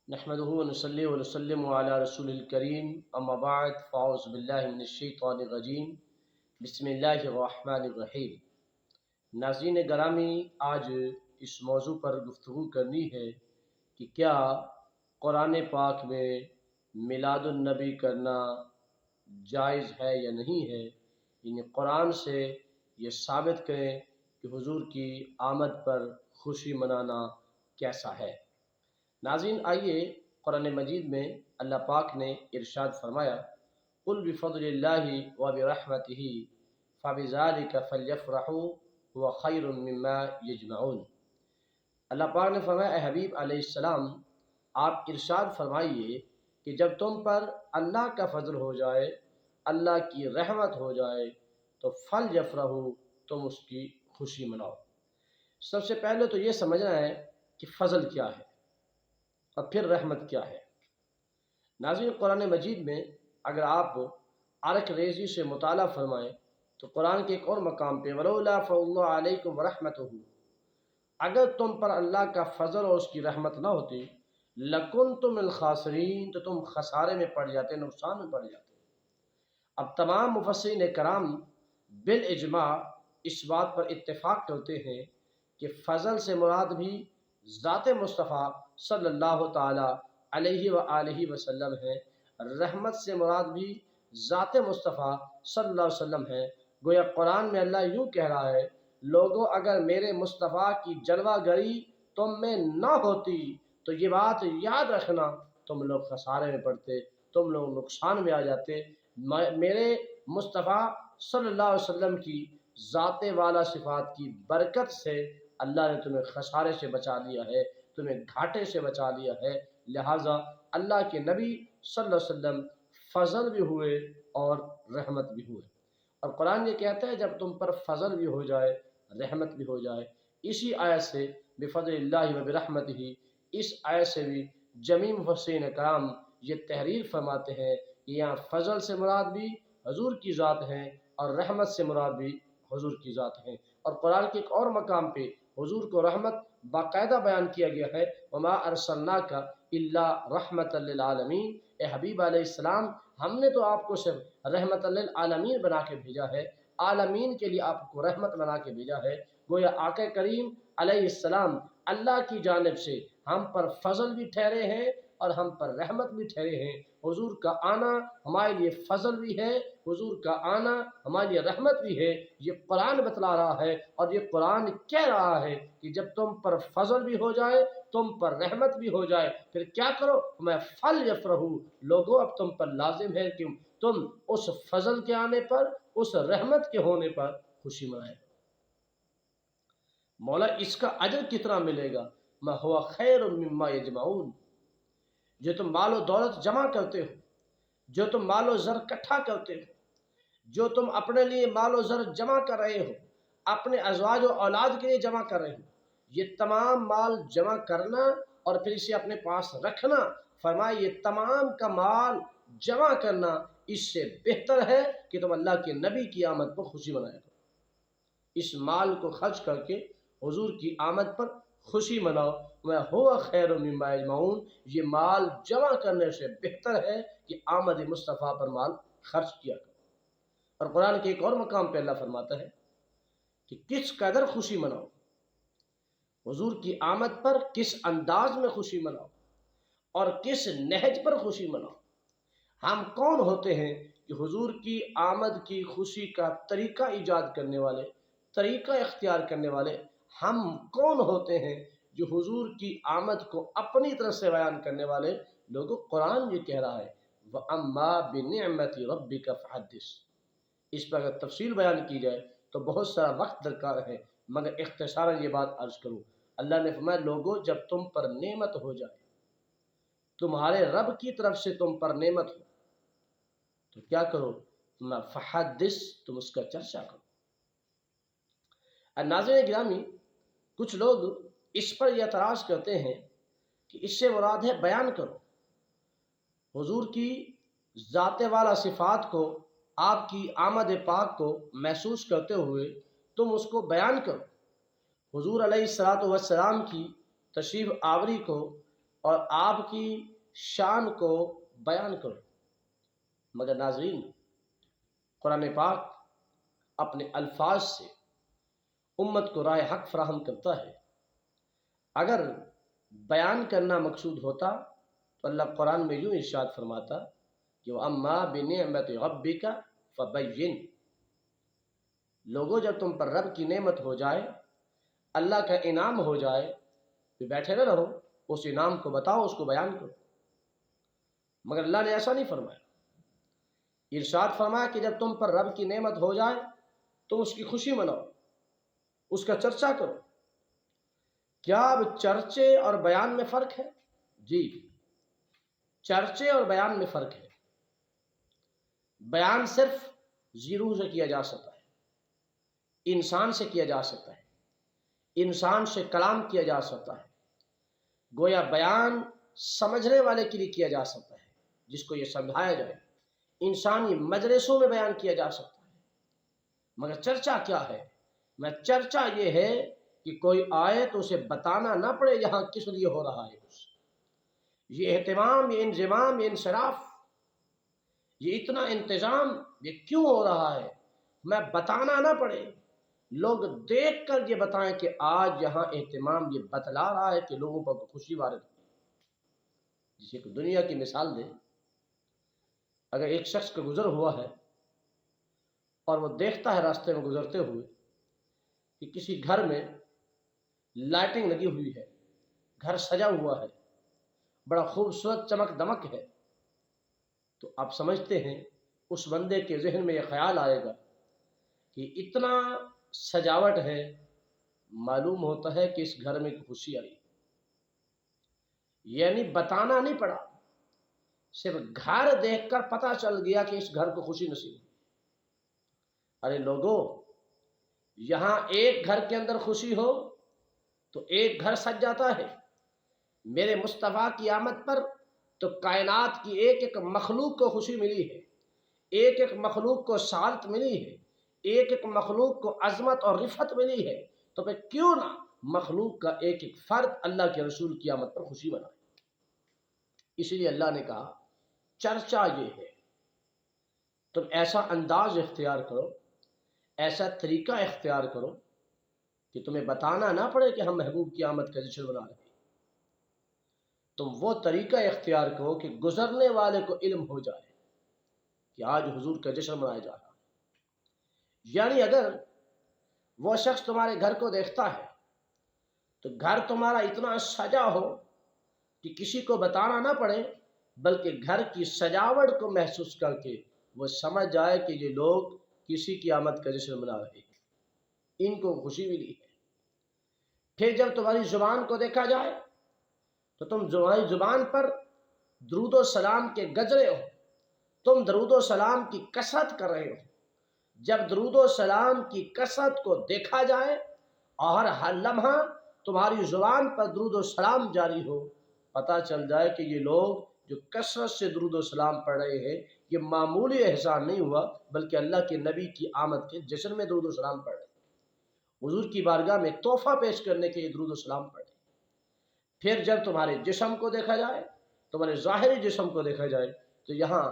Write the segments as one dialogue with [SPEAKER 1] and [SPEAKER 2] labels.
[SPEAKER 1] نحمده ونصلي ونسلم على رسول الكريم اما بعد فاعوذ باللہ من الشیطان الرجیم بسم اللہ الرحمن الرحیم۔ ناظرین گرامی، آج اس موضوع پر گفتگو کرنی ہے کہ کیا قرآن پاک میں میلاد النبی کرنا جائز ہے یا نہیں ہے، یعنی قرآن سے یہ ثابت کریں کہ حضور کی آمد پر خوشی منانا کیسا ہے۔ ناظرین، آئیے قرآن مجید میں اللہ پاک نے ارشاد فرمایا، قل بفضل اللہ وبرحمتہ فبذلک فلیفرحوا هو خیر مما یجمعون۔ اللہ پاک نے فرمایا، اے حبیب علیہ السلام، آپ ارشاد فرمائیے کہ جب تم پر اللہ کا فضل ہو جائے، اللہ کی رحمت ہو جائے تو فلیفرحوا، تم اس کی خوشی مناؤ۔ سب سے پہلے تو یہ سمجھنا ہے کہ فضل کیا ہے اور پھر رحمت کیا ہے۔ ناظرین، قرآن مجید میں اگر آپ عرق ریزی سے مطالعہ فرمائیں تو قرآن کے ایک اور مقام پہ وَلَوْلَا فَضْلُ اللَّهِ عَلَيْكُمْ وَرَحْمَتُهُ، اگر تم پر اللہ کا فضل اور اس کی رحمت نہ ہوتی لَكُنْتُمْ الْخَاسِرِينَ، تو تم خسارے میں پڑ جاتے، نقصان میں پڑ جاتے۔ اب تمام مفسرین کرام بالاجماع اس بات پر اتفاق کرتے ہیں کہ فضل سے مراد بھی ذات مصطفیٰ صلی اللہ تعالی علیہ وآلہ وسلم ہے، رحمت سے مراد بھی ذات مصطفیٰ صلی اللہ علیہ وسلم ہے۔ گویا قرآن میں اللہ یوں کہہ رہا ہے، لوگوں اگر میرے مصطفیٰ کی جلوہ گری تم میں نہ ہوتی تو یہ بات یاد رکھنا، تم لوگ خسارے میں پڑتے، تم لوگ نقصان میں آ جاتے۔ میرے مصطفیٰ صلی اللہ علیہ وسلم کی ذات والا صفات کی برکت سے اللہ نے تمہیں خسارے سے بچا لیا ہے، تمہیں گھاٹے سے بچا لیا ہے۔ لہٰذا اللہ کے نبی صلی اللہ علیہ وسلم فضل بھی ہوئے اور رحمت بھی ہوئے۔ اور قرآن یہ کہتا ہے جب تم پر فضل بھی ہو جائے، رحمت بھی ہو جائے۔ اسی آیت سے بفضل اللہ وبرحمتہ، اس آیت سے بھی جمیع مفسرین کرام یہ تحریر فرماتے ہیں کہ یہاں فضل سے مراد بھی حضور کی ذات ہے اور رحمت سے مراد بھی حضور کی ذات ہے۔ اور قرآن کے ایک اور مقام پہ حضور کو رحمت باقاعدہ بیان کیا گیا ہے، وما ارسلناک الا رحمۃ للعالمین، اے حبیب علیہ السلام، ہم نے تو آپ کو صرف رحمت للعالمین بنا کے بھیجا ہے، عالمین کے لیے آپ کو رحمت بنا کے بھیجا ہے۔ گویا آقا کریم علیہ السلام اللہ کی جانب سے ہم پر فضل بھی ٹھہرے ہیں اور ہم پر رحمت بھی ٹھہرے ہیں۔ حضور کا آنا ہمارے لیے فضل بھی ہے، حضور کا آنا ہمارے لیے رحمت بھی ہے۔ یہ قرآن بتلا رہا ہے اور یہ قرآن کہہ رہا ہے کہ جب تم پر فضل بھی ہو جائے، تم پر رحمت بھی ہو جائے، پھر کیا کرو؟ میں فلیفرحوا، لوگوں اب تم پر لازم ہے کہ تم اس فضل کے آنے پر، اس رحمت کے ہونے پر خوشی منائے۔ مولا اس کا اجر کتنا ملے گا؟ ما ہوا خیر مما یجمعون، جو تم مال و دولت جمع کرتے ہو، جو تم مال و زر اکٹھا کرتے ہو، جو تم اپنے لیے مال و زر جمع کر رہے ہو، اپنے ازواج و اولاد کے لیے جمع کر رہے ہو، یہ تمام مال جمع کرنا اور پھر اسے اپنے پاس رکھنا، فرمایا یہ تمام کا مال جمع کرنا اس سے بہتر ہے کہ تم اللہ کے نبی کی آمد پر خوشی منائے کرو۔ اس مال کو خرچ کر کے حضور کی آمد پر خوشی مناؤ، میں ہوا خیر مما یجمعون، یہ مال جمع کرنے سے بہتر ہے کہ آمد مصطفیٰ پر مال خرچ کیا کرو۔ اور قرآن کے ایک اور مقام پہ اللہ فرماتا ہے کہ کس قدر خوشی مناؤ، حضور کی آمد پر کس انداز میں خوشی مناؤ اور کس نہج پر خوشی مناؤ۔ ہم کون ہوتے ہیں کہ حضور کی آمد کی خوشی کا طریقہ ایجاد کرنے والے، طریقہ اختیار کرنے والے؟ ہم کون ہوتے ہیں جو حضور کی آمد کو اپنی طرف سے بیان کرنے والے لوگوں؟ قرآن یہ کہہ رہا ہے وَأَمَّا بِنِعْمَةِ رَبِّكَ فَحَدِّثْ۔ اس پر اگر تفصیل بیان کی جائے تو بہت سارا وقت درکار ہے، مگر اختصاراً یہ بات عرض کروں، اللہ نے فرمایا لوگوں جب تم پر نعمت ہو جائے، تمہارے رب کی طرف سے تم پر نعمت ہو تو کیا کرو؟ فحدث، تم اس کا چرچا کرو۔ ناظرین گرامی، کچھ لوگ اس پر یہ اعتراض کرتے ہیں کہ اس سے مراد ہے بیان کرو، حضور کی ذات والا صفات کو، آپ کی آمد پاک کو محسوس کرتے ہوئے تم اس کو بیان کرو، حضور علیہ الصلوۃ والسلام کی تشریف آوری کو اور آپ کی شان کو بیان کرو۔ مگر ناظرین، قرآن پاک اپنے الفاظ سے امت کو راہ حق فراہم کرتا ہے۔ اگر بیان کرنا مقصود ہوتا تو اللہ قرآن میں یوں ارشاد فرماتا کہ وَأَمَّا بِنِعْمَةِ رَبِّكَ فَبَيِّنْ۔ لوگوں، جب تم پر رب کی نعمت ہو جائے، اللہ کا انعام ہو جائے، تو بیٹھے نہ رہو، اس انعام کو بتاؤ، اس کو بیان کرو۔ مگر اللہ نے ایسا نہیں فرمایا۔ ارشاد فرمایا کہ جب تم پر رب کی نعمت ہو جائے تو اس کی خوشی مناؤ، اس کا چرچا کرو۔ کیا اب چرچے اور بیان میں فرق ہے؟ جی، چرچے اور بیان میں فرق ہے۔ بیان صرف روح سے کیا جا سکتا ہے، انسان سے کیا جا سکتا ہے، انسان سے کلام کیا جا سکتا ہے۔ گویا بیان سمجھنے والے کے لیے کیا جا سکتا ہے، جس کو یہ سمجھایا جائے۔ انسانی مجلسوں میں بیان کیا جا سکتا ہے۔ مگر چرچا کیا ہے؟ چرچا یہ ہے کہ کوئی آئے تو اسے بتانا نہ پڑے یہاں کس لیے ہو رہا ہے۔ یہ اہتمام، یہ انضمام، یہ انصراف، یہ اتنا انتظام، یہ کیوں ہو رہا ہے؟ میں بتانا نہ پڑے، لوگ دیکھ کر یہ بتائیں کہ آج یہاں اہتمام یہ بتلا رہا ہے کہ لوگوں پر خوشی وارد ہے۔ جسے کہ دنیا کی مثال دے، اگر ایک شخص کا گزر ہوا ہے اور وہ دیکھتا ہے راستے میں گزرتے ہوئے کہ کسی گھر میں لائٹنگ لگی ہوئی ہے، گھر سجا ہوا ہے، بڑا خوبصورت چمک دمک ہے، تو آپ سمجھتے ہیں اس بندے کے ذہن میں یہ خیال آئے گا کہ اتنا سجاوٹ ہے، معلوم ہوتا ہے کہ اس گھر میں خوشی آئی۔ یعنی بتانا نہیں پڑا، صرف گھر دیکھ کر پتہ چل گیا کہ اس گھر کو خوشی نصیب ہوئی۔ ارے لوگوں، یہاں ایک گھر کے اندر خوشی ہو تو ایک گھر سج جاتا ہے۔ میرے مصطفیٰ کی آمد پر تو کائنات کی ایک ایک مخلوق کو خوشی ملی ہے، ایک ایک مخلوق کو سعادت ملی ہے، ایک ایک مخلوق کو عظمت اور رفعت ملی ہے، تو پھر کیوں نہ مخلوق کا ایک ایک فرد اللہ کے رسول کی آمد پر خوشی منائے۔ اس لیے اللہ نے کہا چرچا یہ ہے، تم ایسا انداز اختیار کرو، ایسا طریقہ اختیار کرو کہ تمہیں بتانا نہ پڑے کہ ہم محبوب کی آمد کا جشن منا رہے ہیں۔ تم وہ طریقہ اختیار کرو کہ گزرنے والے کو علم ہو جائے کہ آج حضور کا جشن منایا جا رہا ہے۔ یعنی اگر وہ شخص تمہارے گھر کو دیکھتا ہے تو گھر تمہارا اتنا سجا ہو کہ کسی کو بتانا نہ پڑے، بلکہ گھر کی سجاوٹ کو محسوس کر کے وہ سمجھ جائے کہ یہ لوگ کسی کی آمد کا جشن منا رہے ہیں، ان کو خوشی ملی ہے۔ پھر جب تمہاری زبان کو دیکھا جائے تو تم تمہاری زبان پر درود و سلام کے گجرے ہو، تم درود و سلام کی کثرت کر رہے ہو۔ جب درود و سلام کی کثرت کو دیکھا جائے اور ہر لمحہ تمہاری زبان پر درود و سلام جاری ہو، پتہ چل جائے کہ یہ لوگ جو کثرت سے درود و سلام پڑھ رہے ہیں، یہ معمولی احسان نہیں ہوا، بلکہ اللہ کے نبی کی آمد کے جشن میں درود و سلام پڑھ رہے ہیں، حضور کی بارگاہ میں تحفہ پیش کرنے کے لیے درود و سلام پڑھ رہے ہیں۔ پھر جب تمہارے جسم کو دیکھا جائے، تمہارے ظاہری جسم کو دیکھا جائے، تو یہاں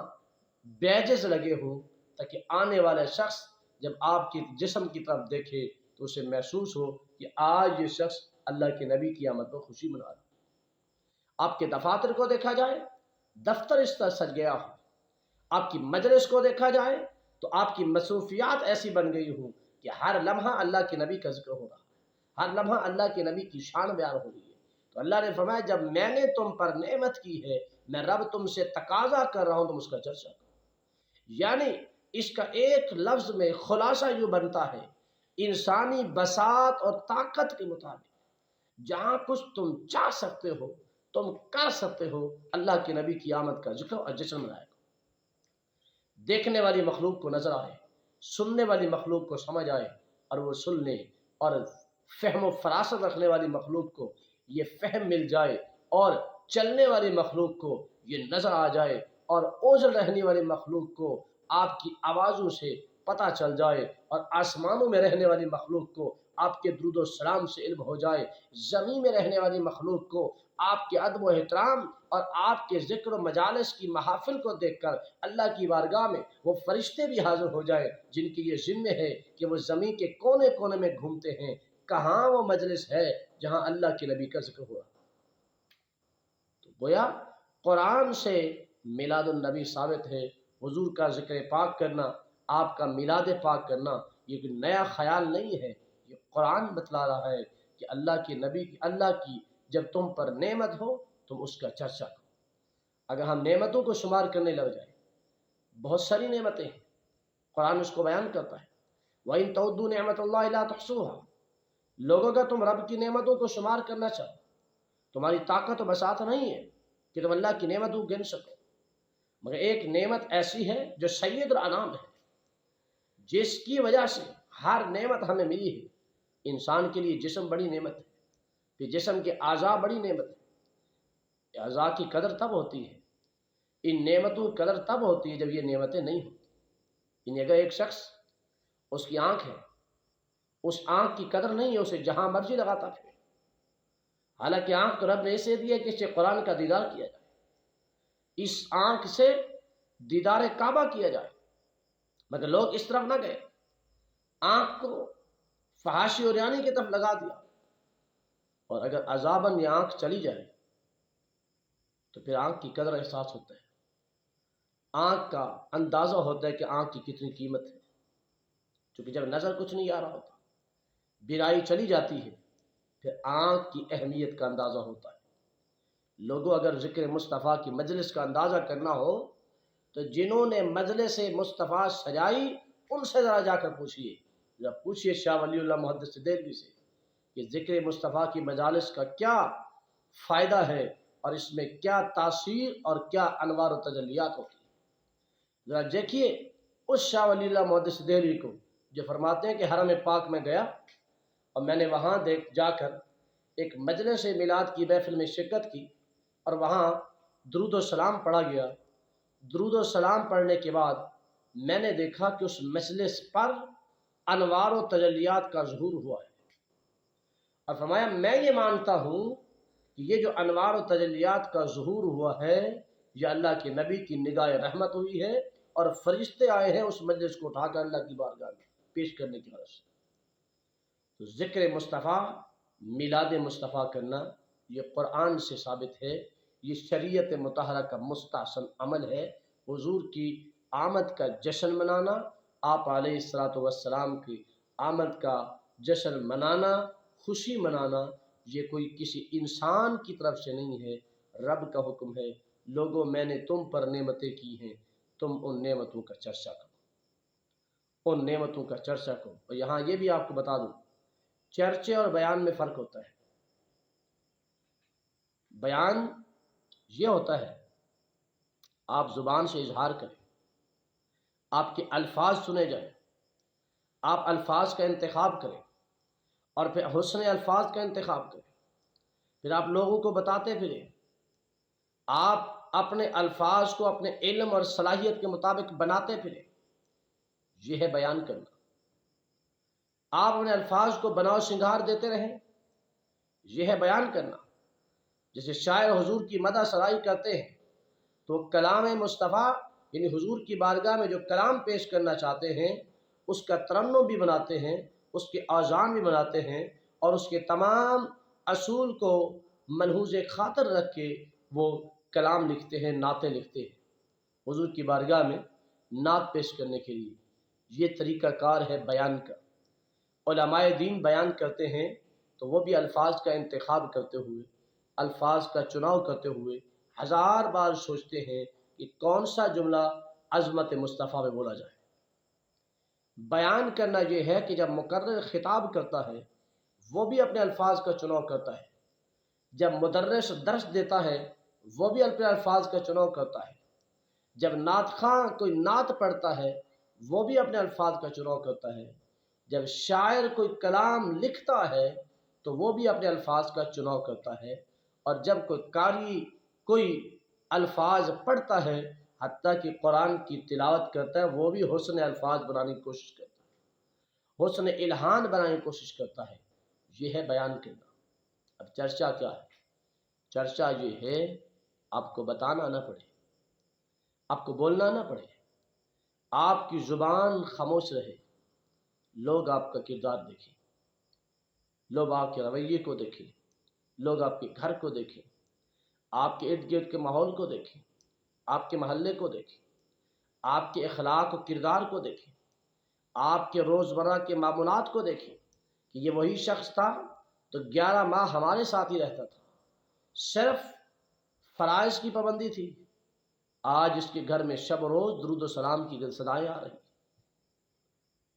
[SPEAKER 1] بیجز لگے ہوں تاکہ آنے والا شخص جب آپ کی جسم کی طرف دیکھے تو اسے محسوس ہو کہ آج یہ شخص اللہ کے نبی کی آمد پر خوشی منا رہا ہے۔ آپ کے دفاتر کو دیکھا جائے، دفتر اس طرح سج گیا ہو۔ آپ کی مجلس کو دیکھا جائے تو آپ کی مصروفیات ایسی بن گئی ہوں کہ ہر لمحہ اللہ کے نبی کا ذکر ہو رہا ہے، ہر لمحہ اللہ کے نبی کی شان بیان ہو رہی ہے۔ تو اللہ نے فرمایا جب میں نے تم پر نعمت کی ہے، میں رب تم سے تقاضا کر رہا ہوں تم اس کا چرچا کرو۔ یعنی اس کا ایک لفظ میں خلاصہ یوں بنتا ہے، انسانی بساط اور طاقت کے مطابق جہاں کچھ تم چاہ سکتے ہو، تم کر سکتے ہو، اللہ کے نبی کی آمد کا ذکر اور جشن منائے گا۔ دیکھنے والی مخلوق کو نظر آئے، سننے والی مخلوق کو سمجھ آئے، اور وہ سننے اور فہم و فراست رکھنے والی مخلوق کو یہ فہم مل جائے، اور چلنے والی مخلوق کو یہ نظر آ جائے، اور اوجھل رہنے والی مخلوق کو آپ کی آوازوں سے پتہ چل جائے، اور آسمانوں میں رہنے والی مخلوق کو آپ کے درود و سلام سے علم ہو جائے، زمین میں رہنے والی مخلوق کو آپ کے ادب و احترام اور آپ کے ذکر و مجالس کی محافل کو دیکھ کر اللہ کی بارگاہ میں وہ فرشتے بھی حاضر ہو جائیں جن کی یہ ذمہ ہے کہ وہ زمین کے کونے کونے میں گھومتے ہیں کہاں وہ مجلس ہے جہاں اللہ کے نبی کا ذکر ہوا۔ تو گویا قرآن سے میلاد النبی ثابت ہے، حضور کا ذکر پاک کرنا، آپ کا میلاد پاک کرنا یہ کوئی نیا خیال نہیں ہے، یہ قرآن بتلا رہا ہے کہ اللہ کے نبی کی اللہ کی جب تم پر نعمت ہو تم اس کا چرچا کرو۔ اگر ہم نعمتوں کو شمار کرنے لگ جائیں، بہت ساری نعمتیں ہیں، قرآن اس کو بیان کرتا ہے وَإِن تَعُدُّوا نِعْمَتَ اللَّهِ لَا تُحْصُوهَا۔ لوگوں کا تم رب کی نعمتوں کو شمار کرنا چاہو، تمہاری طاقت و بساطت نہیں ہے کہ تم اللہ کی نعمتوں کو گن سکو، مگر ایک نعمت ایسی ہے جو سید الانام ہے، جس کی وجہ سے ہر نعمت ہمیں ملی ہے۔ انسان کے لیے جسم بڑی نعمت ہے، پھر جسم کے اعضاء بڑی نعمت ہے۔ اعضاء کی قدر تب ہوتی ہے، ان نعمتوں کی قدر تب ہوتی ہے جب یہ نعمتیں نہیں ہوتی۔ یعنی اگر ایک شخص اس کی آنکھ ہے، اس آنکھ کی قدر نہیں ہے، اسے جہاں مرضی لگاتا پھر، حالانکہ آنکھ تو رب نے اسے دی ہے کہ اس سے قرآن کا دیدار کیا جائے، اس آنکھ سے دیدار کعبہ کیا جائے، مگر لوگ اس طرف نہ گئے، آنکھ کو فحاشی اور ریانی کی طرف لگا دیا۔ اور اگر عذاباً یہ آنکھ چلی جائے تو پھر آنکھ کی قدر احساس ہوتا ہے، آنکھ کا اندازہ ہوتا ہے کہ آنکھ کی کتنی قیمت ہے، چونکہ جب نظر کچھ نہیں آ رہا ہوتا، بینائی چلی جاتی ہے، پھر آنکھ کی اہمیت کا اندازہ ہوتا ہے۔ لوگوں اگر ذکر مصطفیٰ کی مجلس کا اندازہ کرنا ہو تو جنہوں نے مجلس مصطفیٰ سجائی ان سے ذرا جا کر پوچھئے، ذرا پوچھئے شاہ ولی اللہ محدث دہلوی سے کہ ذکر مصطفیٰ کی مجالس کا کیا فائدہ ہے اور اس میں کیا تاثیر اور کیا انوار و تجلیات ہوتی ہیں۔ ذرا دیکھیے اس شاہ ولی اللہ محدث دہلوی کو جو فرماتے ہیں کہ حرم پاک میں گیا اور میں نے وہاں جا کر ایک مجلس میلاد کی محفل میں شرکت کی اور وہاں درود و سلام پڑھا گیا۔ درود و سلام پڑھنے کے بعد میں نے دیکھا کہ اس مجلس پر انوار و تجلیات کا ظہور ہوا ہے، اور فرمایا میں یہ مانتا ہوں کہ یہ جو انوار و تجلیات کا ظہور ہوا ہے یہ اللہ کے نبی کی نگاہ رحمت ہوئی ہے، اور فرشتے آئے ہیں اس مجلس کو اٹھا کر اللہ کی بارگاہ میں پیش کرنے کی غرض سے۔ تو ذکر مصطفیٰ، میلاد مصطفیٰ کرنا یہ قرآن سے ثابت ہے، یہ شریعت مطہرہ کا مستحسن عمل ہے۔ حضور کی آمد کا جشن منانا، آپ علیہ السلام کی آمد کا جشن منانا، خوشی منانا، یہ کوئی کسی انسان کی طرف سے نہیں ہے، رب کا حکم ہے، لوگوں میں نے تم پر نعمتیں کی ہیں، تم ان نعمتوں کا چرچا کرو، ان نعمتوں کا چرچا کرو۔ اور یہاں یہ بھی آپ کو بتا دوں، چرچے اور بیان میں فرق ہوتا ہے۔ بیان یہ ہوتا ہے آپ زبان سے اظہار کریں، آپ کے الفاظ سنے جائیں، آپ الفاظ کا انتخاب کریں اور پھر حسن الفاظ کا انتخاب کریں، پھر آپ لوگوں کو بتاتے پھریں، آپ اپنے الفاظ کو اپنے علم اور صلاحیت کے مطابق بناتے پھریں، یہ ہے بیان کرنا۔ آپ اپنے الفاظ کو بناؤ سنگھار دیتے رہیں، یہ ہے بیان کرنا۔ جیسے شاعر حضور کی مدح سرائی کرتے ہیں تو کلام مصطفیٰ یعنی حضور کی بارگاہ میں جو کلام پیش کرنا چاہتے ہیں اس کا ترنم بھی بناتے ہیں، اس کے آذان بھی بناتے ہیں، اور اس کے تمام اصول کو ملحوظ خاطر رکھ کے وہ کلام لکھتے ہیں، نعتیں لکھتے ہیں حضور کی بارگاہ میں نعت پیش کرنے کے لیے۔ یہ طریقہ کار ہے بیان کا۔ علماء دین بیان کرتے ہیں تو وہ بھی الفاظ کا انتخاب کرتے ہوئے، الفاظ کا چناؤ کرتے ہوئے ہزار بار سوچتے ہیں کہ کون سا جملہ عظمت مصطفیٰ میں بولا جائے۔ بیان کرنا یہ ہے کہ جب مقرر خطاب کرتا ہے وہ بھی اپنے الفاظ کا چناؤ کرتا ہے، جب مدرس درس دیتا ہے وہ بھی اپنے الفاظ کا چناؤ کرتا ہے، جب نعت خواں کوئی نعت پڑھتا ہے وہ بھی اپنے الفاظ کا چناؤ کرتا ہے، جب شاعر کوئی کلام لکھتا ہے تو وہ بھی اپنے الفاظ کا چناؤ کرتا ہے، اور جب کوئی قاری کوئی الفاظ پڑھتا ہے حتیٰ کہ قرآن کی تلاوت کرتا ہے وہ بھی حسن الفاظ بنانے کی کوشش کرتا ہے، حسن الحان بنانے کی کوشش کرتا ہے۔ یہ ہے بیان کرنا۔ اب چرچا کیا ہے؟ چرچا یہ ہے آپ کو بتانا نہ پڑے، آپ کو بولنا نہ پڑے، آپ کی زبان خاموش رہے، لوگ آپ کا کردار دیکھیں، لوگ آپ کے رویے کو دیکھیں، لوگ آپ کے گھر کو دیکھیں، آپ کے ارد گرد کے ماحول کو دیکھیں، آپ کے محلے کو دیکھیں، آپ کے اخلاق و کردار کو دیکھیں، آپ کے روزمرہ کے معمولات کو دیکھیں کہ یہ وہی شخص تھا تو 11 ماہ ہمارے ساتھ ہی رہتا تھا، صرف فرائض کی پابندی تھی، آج اس کے گھر میں شب و روز درود و سلام کی صدائیں آ رہی۔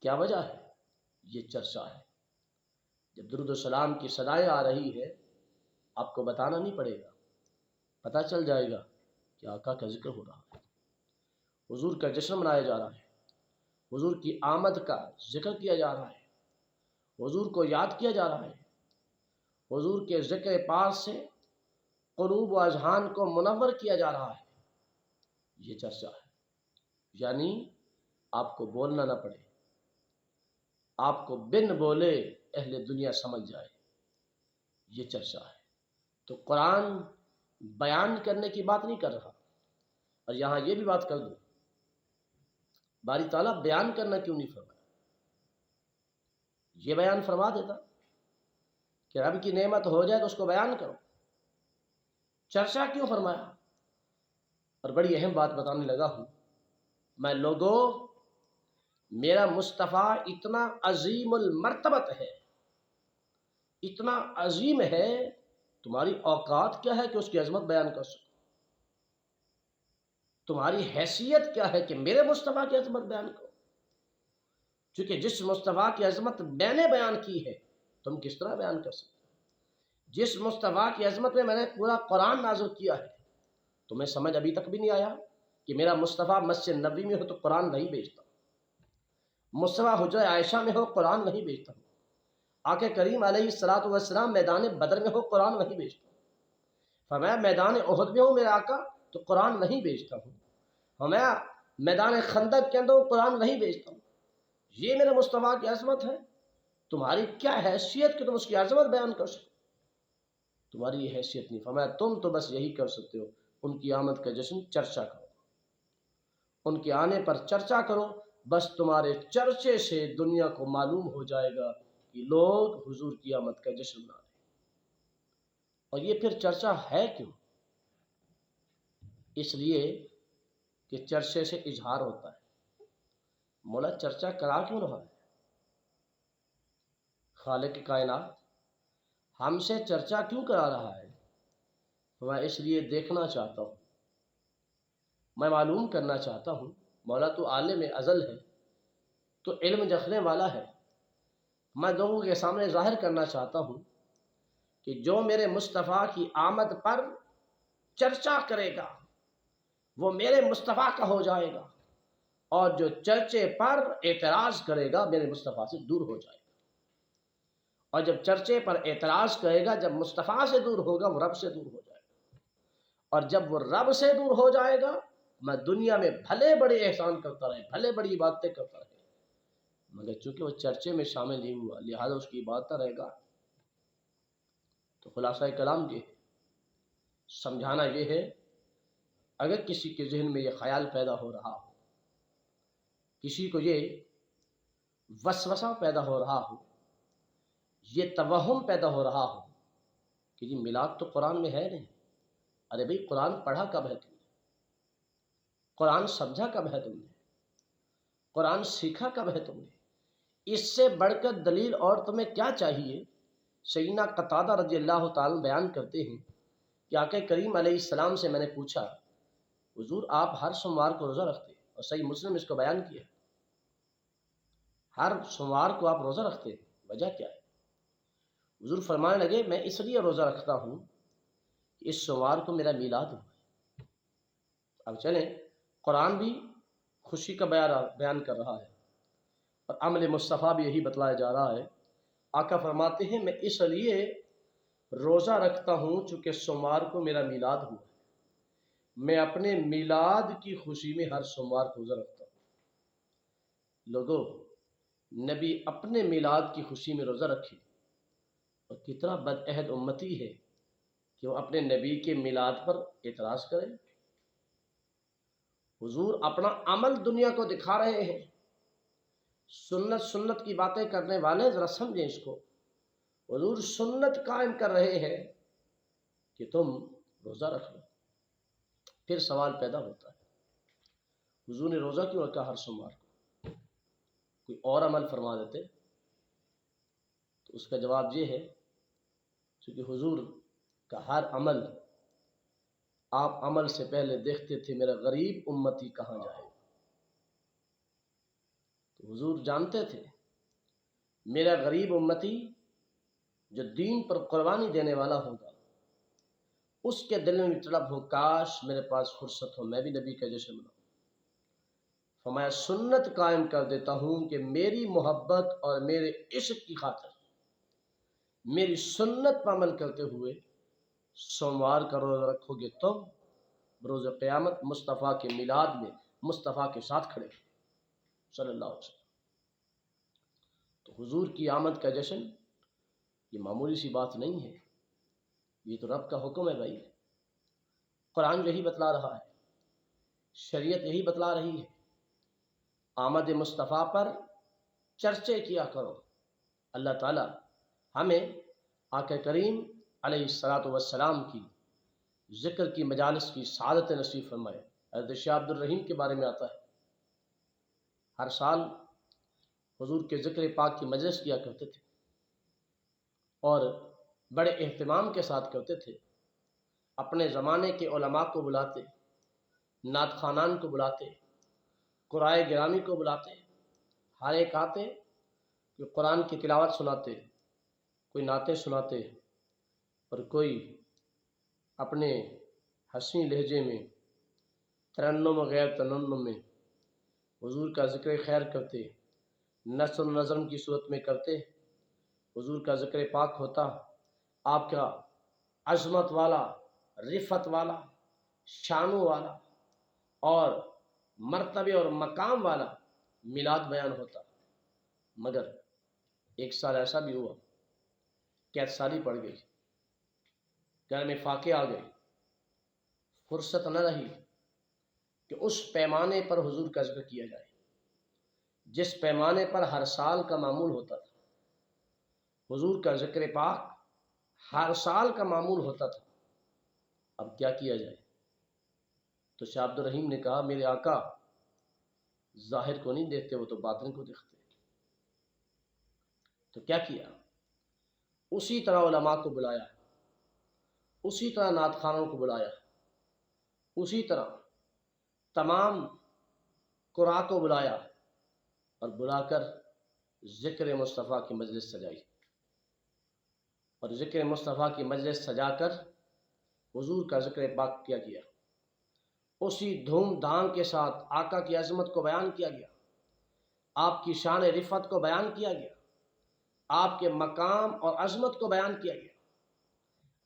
[SPEAKER 1] کیا وجہ ہے؟ یہ چرچا ہے۔ جب درود و سلام کی صدائیں آ رہی ہے، آپ کو بتانا نہیں پڑے گا، پتہ چل جائے گا کہ آقا کا ذکر ہو رہا ہے، حضور کا جشن منایا جا رہا ہے، حضور کی آمد کا ذکر کیا جا رہا ہے، حضور کو یاد کیا جا رہا ہے، حضور کے ذکر پاک سے قلوب و اذہان کو منور کیا جا رہا ہے۔ یہ چرچا ہے، یعنی آپ کو بولنا نہ پڑے، آپ کو بن بولے اہل دنیا سمجھ جائے، یہ چرچا ہے۔ تو قرآن بیان کرنے کی بات نہیں کر رہا، اور یہاں یہ بھی بات کر دوں، باری تعالیٰ بیان کرنا کیوں نہیں فرمایا؟ یہ بیان فرما دیتا کہ رب کی نعمت ہو جائے تو اس کو بیان کرو، چرچا کیوں فرمایا؟ اور بڑی اہم بات بتانے لگا ہوں میں، لوگوں، میرا مصطفیٰ اتنا عظیم المرتبت ہے، اتنا عظیم ہے، تمہاری اوقات کیا ہے کہ اس کی عظمت بیان کر سکو؟ تمہاری حیثیت کیا ہے کہ میرے مصطفیٰ کی عظمت بیان کرو؟ چونکہ جس مصطفیٰ کی عظمت میں نے بیان کی ہے، تم کس طرح بیان کر سکتے؟ جس مصطفیٰ کی عظمت میں نے پورا قرآن نازل کیا ہے، تمہیں سمجھ ابھی تک بھی نہیں آیا کہ میرا مصطفیٰ مسجد نبوی میں ہو تو قرآن نہیں بھیجتا، مصطفیٰ حجرہ عائشہ میں ہو قرآن نہیں بھیجتا ہوں، آقا کریم علیہ الصلوۃ والسلام میدان بدر میں ہو قرآن نہیں بھیجتا ہوں، فرمایا میدان احد میں ہوں میرے آقا تو قرآن نہیں بھیجتا ہوں، فرمایا میدان خندق کے اندر قرآن نہیں بھیجتا ہوں۔ یہ میرے مصطفیٰ کی عظمت ہے، تمہاری کیا حیثیت کہ تم اس کی عظمت بیان کر سکو؟ تمہاری یہ حیثیت نہیں۔ فرمایا تم تو بس یہی کر سکتے ہو، ان کی آمد کا جشن چرچا کرو، ان کے آنے پر چرچا کرو، بس تمہارے چرچے سے دنیا کو معلوم ہو جائے گا کہ لوگ حضور کی آمد کا جشن منا رہے ہیں۔ اور یہ پھر چرچا ہے کیوں؟ اس لیے کہ چرچے سے اظہار ہوتا ہے۔ مولا چرچا کرا کیوں رہا ہے؟ خالق کائنات ہم سے چرچا کیوں کرا رہا ہے؟ میں اس لیے دیکھنا چاہتا ہوں، میں معلوم کرنا چاہتا ہوں، مولا تو عالم ازل ہے، تو علم رکھنے والا ہے، میں لوگوں کے سامنے ظاہر کرنا چاہتا ہوں کہ جو میرے مصطفیٰ کی آمد پر چرچا کرے گا وہ میرے مصطفیٰ کا ہو جائے گا، اور جو چرچے پر اعتراض کرے گا میرے مصطفیٰ سے دور ہو جائے گا۔ اور جب چرچے پر اعتراض کرے گا، جب مصطفیٰ سے دور ہوگا، وہ رب سے دور ہو جائے گا، اور جب وہ رب سے دور ہو جائے گا، میں دنیا میں بھلے بڑے احسان کرتا رہے، بھلے بڑی عبادتیں کرتا رہے، مگر چونکہ وہ چرچے میں شامل نہیں ہوا، لہذا اس کی عبادت رہے گا۔ تو خلاصہ کلام یہ ہے، سمجھانا یہ ہے، اگر کسی کے ذہن میں یہ خیال پیدا ہو رہا ہو، کسی کو یہ وسوسہ پیدا ہو رہا ہو، یہ توہم پیدا ہو رہا ہو کہ یہ میلاد تو قرآن میں ہے نہیں، ارے بھئی قرآن پڑھا کب ہے تم نے؟ قرآن سمجھا کب ہے تم نے؟ قرآن سیکھا کب ہے تم نے؟ اس سے بڑھ کر دلیل اور تمہیں کیا چاہیے؟ سیدنا قتادہ رضی اللہ تعالیٰ بیان کرتے ہیں کہ آقا کریم علیہ السلام سے میں نے پوچھا، حضور آپ ہر سوموار کو روزہ رکھتے ہیں، اور صحیح مسلم اس کو بیان کیا، ہر سوموار کو آپ روزہ رکھتے ہیں، وجہ کیا ہے؟ حضور فرمانے لگے میں اس لیے روزہ رکھتا ہوں کہ اس سوموار کو میرا میلاد ہوا ہے۔ اب چلیں، قرآن بھی خوشی کا بیان کر رہا ہے، اور عمل مصطفیٰ بھی یہی بتلایا جا رہا ہے۔ آقا فرماتے ہیں میں اس لیے روزہ رکھتا ہوں چونکہ سوموار کو میرا میلاد ہوا ہے، میں اپنے میلاد کی خوشی میں ہر سوموار کو روزہ رکھتا ہوں۔ لوگوں، نبی اپنے میلاد کی خوشی میں روزہ رکھے، اور کتنا بدعہد امتی ہے کہ وہ اپنے نبی کے میلاد پر اعتراض کرے؟ حضور اپنا عمل دنیا کو دکھا رہے ہیں. سنت کی باتیں کرنے والے ذرا سمجھیں اس کو. حضور سنت قائم کر رہے ہیں کہ تم روزہ رکھ لو. پھر سوال پیدا ہوتا ہے حضور نے روزہ کیوں رکھا ہر سوموار کو؟ کوئی اور عمل فرما دیتے. تو اس کا جواب یہ ہے کیونکہ حضور کا ہر عمل آپ عمل سے پہلے دیکھتے تھے میرا غریب امتی کہاں جائے. تو حضور جانتے تھے میرا غریب امتی جو دین پر قربانی دینے والا ہوگا اس کے دل میں طلب ہو کاش میرے پاس فرصت ہو میں بھی نبی کا جشن مناؤں. فرمایا سنت قائم کر دیتا ہوں کہ میری محبت اور میرے عشق کی خاطر میری سنت پر عمل کرتے ہوئے سوموار کا روزہ رکھو گے تم بروز قیامت مصطفیٰ کے میلاد میں مصطفیٰ کے ساتھ کھڑے صلی اللہ علیہ وسلم. تو حضور کی آمد کا جشن یہ معمولی سی بات نہیں ہے. یہ تو رب کا حکم ہے بھائی. قرآن یہی بتلا رہا ہے, شریعت یہی بتلا رہی ہے. آمد مصطفیٰ پر چرچے کیا کرو. اللہ تعالی ہمیں آقا کریم علیہ الصلاۃ والسلام کی ذکر کی مجالس کی سعادت نصیب فرمائے. حضرت شاہ عبد الرحیم کے بارے میں آتا ہے ہر سال حضور کے ذکر پاک کی مجلس کیا کرتے تھے اور بڑے اہتمام کے ساتھ کرتے تھے. اپنے زمانے کے علماء کو بلاتے, نعت خوانان کو بلاتے, قرائے گرامی کو بلاتے. ہر ایک آتے کوئی قرآن کی تلاوت سناتے, کوئی نعتیں سناتے اور کوئی اپنے حسین لہجے میں ترنم و غیر ترنم میں حضور کا ذکر خیر کرتے, نثر و نظم کی صورت میں کرتے. حضور کا ذکر پاک ہوتا, آپ کا عظمت والا, رفت والا, شانو والا اور مرتبے اور مقام والا میلاد بیان ہوتا. مگر ایک سال ایسا بھی ہوا قید سالی پڑ گئی, گھر میں فاقے آ گئے, فرصت نہ رہی کہ اس پیمانے پر حضور کا ذکر کیا جائے جس پیمانے پر ہر سال کا معمول ہوتا تھا. حضور کا ذکر پاک ہر سال کا معمول ہوتا تھا. اب کیا کیا جائے؟ تو شاہ عبد الرحیم نے کہا میرے آقا ظاہر کو نہیں دیکھتے, وہ تو باطن کو دیکھتے. تو کیا کیا؟ اسی طرح علماء کو بلایا, اسی طرح نعت خوانوں کو بلایا, اسی طرح تمام قراء کو بلایا اور بلا کر ذکر مصطفیٰ کی مجلس سجائی. اور ذکر مصطفیٰ کی مجلس سجا کر حضور کا ذکر پاک کیا گیا. اسی دھوم دھام کے ساتھ آقا کی عظمت کو بیان کیا گیا, آپ کی شان رفت کو بیان کیا گیا, آپ کے مقام اور عظمت کو بیان کیا گیا,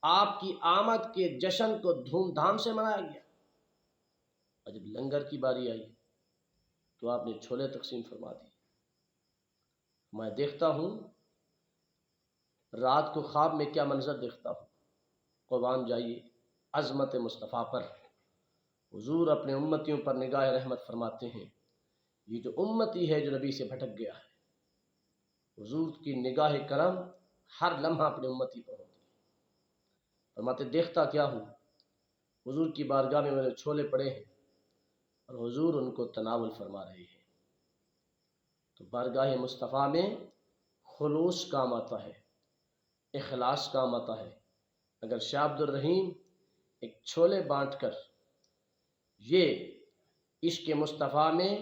[SPEAKER 1] آپ کی آمد کے جشن کو دھوم دھام سے منایا گیا. اور جب لنگر کی باری آئی تو آپ نے چھولے تقسیم فرما دی. میں دیکھتا ہوں رات کو خواب میں کیا منظر دیکھتا ہوں. قربان جائیے عظمت مصطفیٰ پر. حضور اپنے امتیوں پر نگاہ رحمت فرماتے ہیں, یہ جو امتی ہے جو نبی سے بھٹک گیا ہے, حضور کی نگاہ کرم ہر لمحہ اپنے امتی پر ہوتی ہے. فرماتے دیکھتا کیا ہوں, حضور کی بارگاہ میں میرے چھولے پڑے ہیں اور حضور ان کو تناول فرما رہے ہیں. تو بارگاہ مصطفیٰ میں خلوص کام آتا ہے, اخلاص کام آتا ہے. اگر شاہ عبد الرحیم ایک چھولے بانٹ کر یہ عشق مصطفیٰ میں